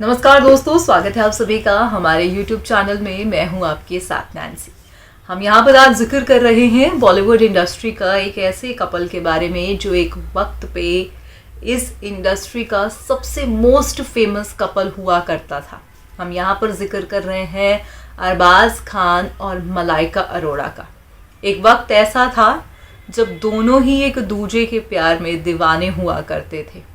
नमस्कार दोस्तों, स्वागत है आप सभी का हमारे YouTube चैनल में। मैं हूं आपके साथ नैन्सी। हम यहां पर आज जिक्र कर रहे हैं बॉलीवुड इंडस्ट्री का एक ऐसे कपल के बारे में जो एक वक्त पे इस इंडस्ट्री का सबसे मोस्ट फेमस कपल हुआ करता था। हम यहां पर जिक्र कर रहे हैं अरबाज खान और मलाइका अरोड़ा का। एक वक्त ऐसा था जब दोनों ही एक दूजे के प्यार में दीवाने हुआ करते थे।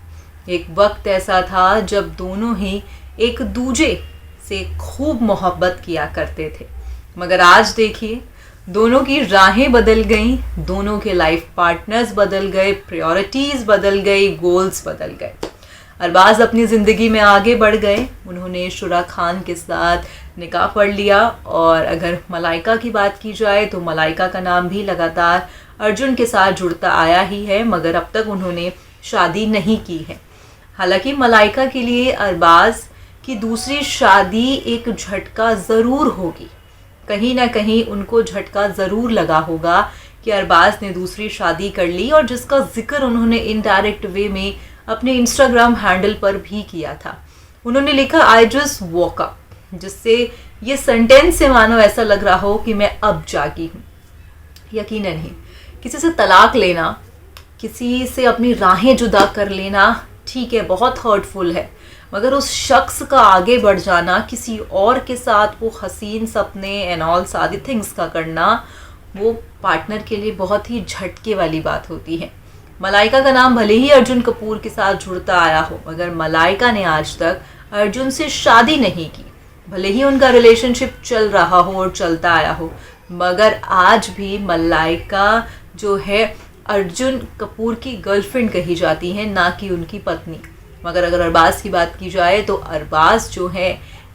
एक वक्त ऐसा था जब दोनों ही एक दूजे से खूब मोहब्बत किया करते थे। मगर आज देखिए, दोनों की राहें बदल गईं, दोनों के लाइफ पार्टनर्स बदल गए, प्रायोरिटीज़ बदल गई, गोल्स बदल गए। अरबाज अपनी ज़िंदगी में आगे बढ़ गए। उन्होंने शुरा खान के साथ निकाह पढ़ लिया। और अगर मलाइका की बात की जाए तो मलाइका का नाम भी लगातार अर्जुन के साथ जुड़ता आया ही है, मगर अब तक उन्होंने शादी नहीं की है। हालांकि मलाइका के लिए अरबाज की दूसरी शादी एक झटका ज़रूर होगी। कहीं ना कहीं उनको झटका ज़रूर लगा होगा कि अरबाज ने दूसरी शादी कर ली, और जिसका जिक्र उन्होंने इनडायरेक्ट वे में अपने इंस्टाग्राम हैंडल पर भी किया था। उन्होंने लिखा आई जस्ट वॉक अप, जिससे ये सेंटेंस से मानो ऐसा लग रहा हो कि मैं अब जागी हूँ। यकीनन ही किसी से तलाक लेना, किसी से अपनी राहें जुदा कर लेना ठीक है, बहुत हर्टफुल है, मगर उस शख्स का आगे बढ़ जाना, किसी और के साथ वो हसीन सपने एंड ऑल सारी थिंग्स का करना, वो पार्टनर के लिए बहुत ही झटके वाली बात होती है। मलाइका का नाम भले ही अर्जुन कपूर के साथ जुड़ता आया हो, मगर मलाइका ने आज तक अर्जुन से शादी नहीं की। भले ही उनका रिलेशनशिप चल रहा हो और चलता आया हो, मगर आज भी मलाइका जो है अर्जुन कपूर की गर्लफ्रेंड कही जाती है, ना कि उनकी पत्नी। मगर अगर अरबाज की बात की जाए तो अरबाज जो है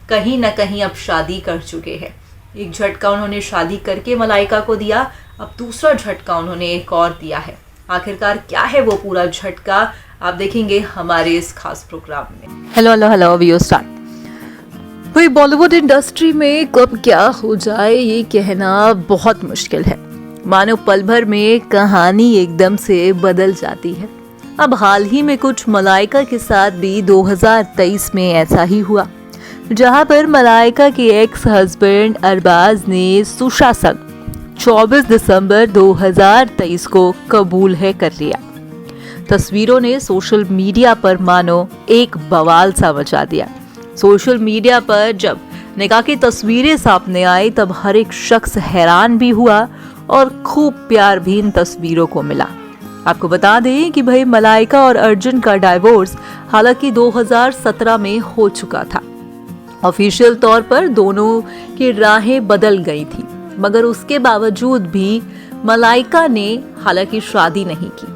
कहीं ना कहीं अब शादी कर चुके हैं। एक झटका उन्होंने शादी करके मलाइका को दिया, अब दूसरा झटका उन्होंने एक और दिया है। आखिरकार क्या है वो पूरा झटका, आप देखेंगे हमारे इस खास प्रोग्राम में। Hello we start. भाई, बॉलीवुड इंडस्ट्री में कब क्या हो जाए ये कहना बहुत मुश्किल है। मानो पल भर में कहानी एकदम से बदल जाती है। अब हाल ही में कुछ मलाइका के साथ भी 2023 में ऐसा ही हुआ, जहां पर मलाइका के एक्स हस्बैंड अरबाज ने सुशासन 24 दिसंबर 2023 को कबूल है कर लिया। तस्वीरों ने सोशल मीडिया पर मानो एक बवाल सा मचा दिया। सोशल मीडिया पर जब निकाह की तस्वीरें सामने आई तब हर एक शख्स हैरान भी हुआ और खूब प्यार भी इन तस्वीरों को मिला। आपको बता दें कि भाई मलाइका और अर्जुन का डाइवोर्स हालांकि 2017 में हो चुका था। ऑफिशियल तौर पर दोनों की राहें बदल गई थी, मगर उसके बावजूद भी मलाइका ने हालांकि शादी नहीं की।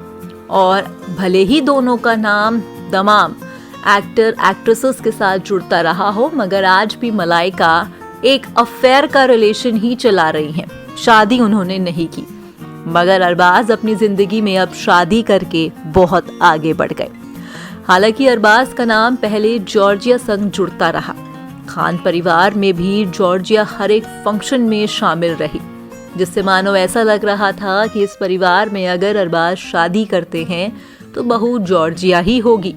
और भले ही दोनों का नाम तमाम एक्टर एक्ट्रेसेस के साथ जुड़ता रहा हो, मगर आज भी मलाइका एक अफेयर का रिलेशन ही चला रही हैं। शादी उन्होंने नहीं की, मगर अरबाज अपनी जिंदगी में अब शादी करके बहुत आगे बढ़ गए। हालांकि अरबाज का नाम पहले जॉर्जिया संग जुड़ता रहा। खान परिवार में भी जॉर्जिया हर एक फंक्शन में शामिल रही, जिससे मानो ऐसा लग रहा था कि इस परिवार में अगर अरबाज शादी करते हैं तो बहू जॉर्जिया ही होगी।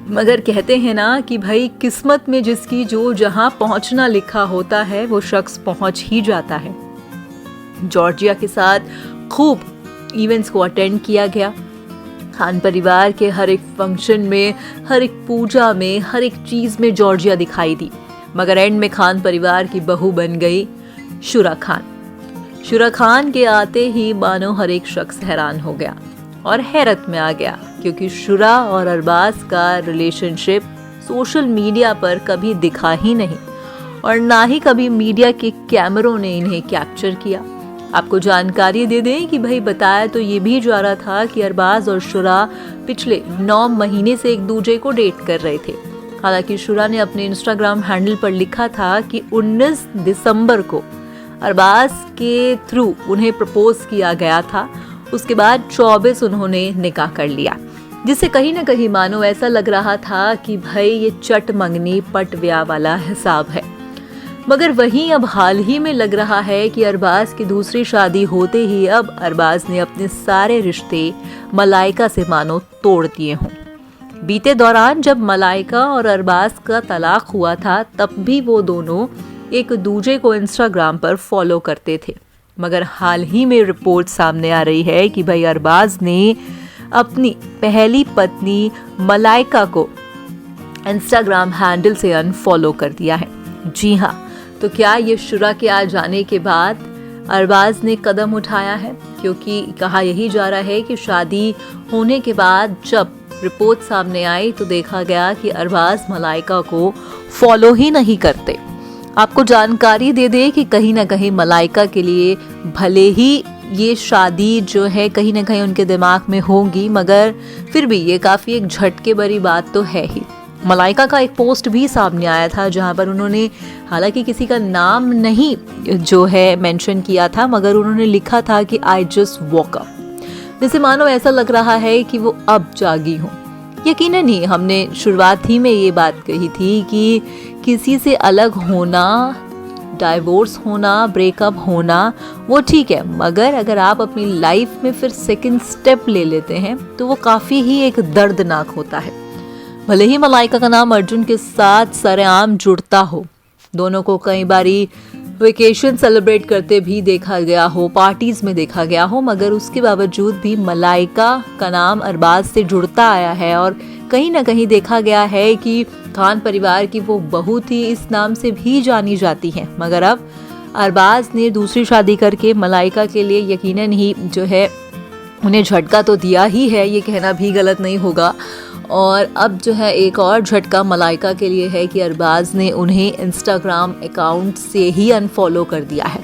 मगर कहते हैं ना कि भाई किस्मत में जिसकी जो जहां पहुंचना लिखा होता है वो शख्स पहुंच ही जाता है। जॉर्जिया के साथ खूब इवेंट्स को अटेंड किया गया। खान परिवार के हर एक फंक्शन में, हर एक पूजा में, हर एक चीज में जॉर्जिया दिखाई दी। मगर एंड में खान परिवार की बहू बन गई शुरा खान। शुरा खान के आते ही मानो हर एक शख्स हैरान हो गया और हैरत में आ गया, क्योंकि शुरा और अरबाज का रिलेशनशिप सोशल मीडिया पर कभी दिखा ही नहीं और ना ही कभी मीडिया के कैमरों ने इन्हें कैप्चर किया। आपको जानकारी दे दें कि भाई बताया तो ये भी जा रहा था कि अरबाज और शुरा पिछले 9 महीने से एक दूसरे को डेट कर रहे थे। हालांकि शुरा ने अपने इंस्टाग्राम हैंडल पर लिखा था कि 19 दिसंबर को अरबाज के थ्रू उन्हें प्रपोज किया गया था। उसके बाद 24 उन्होंने निकाह कर लिया, जिससे कहीं ना कहीं मानो ऐसा लग रहा था कि भाई ये चट मंगनी पट ब्याह वाला हिसाब है। मगर वहीं अब हाल ही में लग रहा है कि अरबाज की दूसरी शादी होते ही अब अरबाज ने अपने सारे रिश्ते मलाइका से मानो तोड़ दिए हों। बीते दौरान जब मलाइका और अरबाज का तलाक हुआ था तब भी वो दोनों एक दूसरे को इंस्टाग्राम पर फॉलो करते थे। मगर हाल ही में रिपोर्ट सामने आ रही है कि भाई अरबाज ने अपनी पहली पत्नी मलाइका को इंस्टाग्राम हैंडल से अनफॉलो कर दिया है। जी हाँ, तो क्या ये शुरा के आ जाने के बाद अरबाज ने कदम उठाया है? क्योंकि कहा यही जा रहा है कि शादी होने के बाद जब रिपोर्ट सामने आई तो देखा गया कि अरबाज मलाइका को फॉलो ही नहीं करते। आपको जानकारी दे दे कि कहीं ना कहीं मलाइका के लिए भले ही ये शादी जो है कहीं ना कहीं उनके दिमाग में होगी, मगर फिर भी ये काफ़ी एक झटके भरी बात तो है ही। मलाइका का एक पोस्ट भी सामने आया था जहां पर उन्होंने हालांकि किसी का नाम नहीं जो है मेंशन किया था, मगर उन्होंने लिखा था कि आई जस्ट वॉक अप। जैसे मानो ऐसा लग रहा है कि वो अब जागी हूँ। यकीनन ही हमने शुरुआत ही में ये बात कही थी कि किसी से अलग होना, डाइवोर्स होना, ब्रेकअप होना वो ठीक है, मगर अगर आप अपनी लाइफ में फिर सेकंड स्टेप ले लेते हैं तो वो काफ़ी ही एक दर्दनाक होता है। भले ही मलाइका का नाम अर्जुन के साथ सरेआम जुड़ता हो, दोनों को कई बारी वेकेशन सेलिब्रेट करते भी देखा गया हो, पार्टीज में देखा गया हो, मगर उसके बावजूद भी मलाइका का नाम अरबाज से जुड़ता आया है और कहीं ना कहीं देखा गया है कि खान परिवार की वो बहू थी इस नाम से भी जानी जाती है। मगर अब अरबाज ने दूसरी शादी करके मलाइका के लिए यकीनन ही जो है उन्हें झटका तो दिया ही है, ये कहना भी गलत नहीं होगा। और अब जो है एक और झटका मलाइका के लिए है कि अरबाज ने उन्हें इंस्टाग्राम अकाउंट से ही अनफॉलो कर दिया है।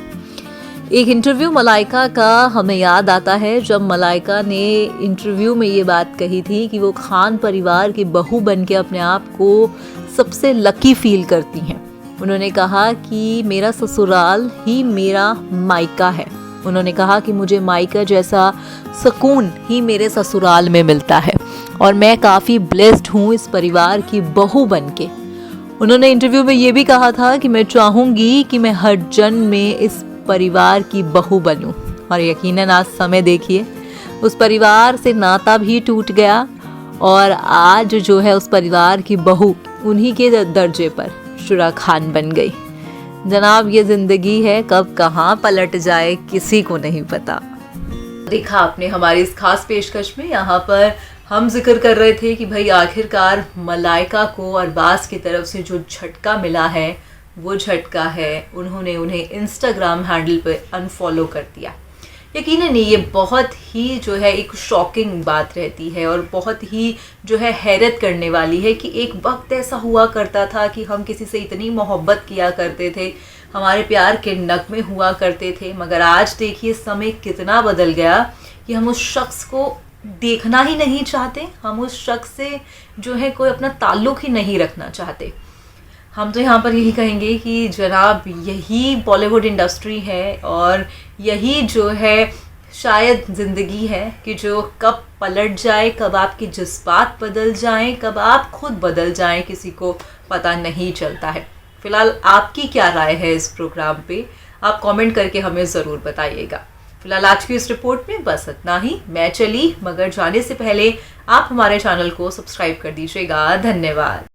एक इंटरव्यू मलाइका का हमें याद आता है जब मलाइका ने इंटरव्यू में ये बात कही थी कि वो खान परिवार की बहू बन के अपने आप को सबसे लकी फील करती हैं। उन्होंने कहा कि मेरा ससुराल ही मेरा मायका है। उन्होंने कहा कि मुझे मायका जैसा सुकून ही मेरे ससुराल में मिलता है और मैं काफ़ी ब्लेस्ड हूँ इस परिवार की बहू बनके। उन्होंने इंटरव्यू में ये भी कहा था कि मैं चाहूँगी कि मैं हर जन्म में इस परिवार की बहू बनूँ। और यकीनन आज समय देखिए, उस परिवार से नाता भी टूट गया और आज जो है उस परिवार की बहू उन्हीं के दर्जे पर शुरा खान बन गई। जनाब, ये ज़िंदगी है, कब कहाँ पलट जाए किसी को नहीं पता। देखा आपने हमारी इस खास पेशकश में, यहाँ पर हम जिक्र कर रहे थे कि भाई आखिरकार मलाइका को अरबाज की तरफ से जो झटका मिला है वो झटका है उन्होंने उन्हें इंस्टाग्राम हैंडल पर अनफॉलो कर दिया। यकीनन ये बहुत ही जो है एक शॉकिंग बात रहती है और बहुत ही जो है हैरत करने वाली है कि एक वक्त ऐसा हुआ करता था कि हम किसी से इतनी मोहब्बत किया करते थे, हमारे प्यार के नगमे हुआ करते थे, मगर आज देखिए समय कितना बदल गया कि हम उस शख्स को देखना ही नहीं चाहते, हम उस शख्स से जो है कोई अपना ताल्लुक़ ही नहीं रखना चाहते। हम तो यहाँ पर यही कहेंगे कि जनाब यही बॉलीवुड इंडस्ट्री है और यही जो है शायद ज़िंदगी है कि जो कब पलट जाए, कब आपके जज्बात बदल जाएं, कब आप खुद बदल जाएं, किसी को पता नहीं चलता है। फ़िलहाल आपकी क्या राय है इस प्रोग्राम पे, आप कमेंट करके हमें ज़रूर बताइएगा। फिलहाल आज की इस रिपोर्ट में बस इतना ही। मैं चली, मगर जाने से पहले आप हमारे चैनल को सब्सक्राइब कर दीजिएगा। धन्यवाद।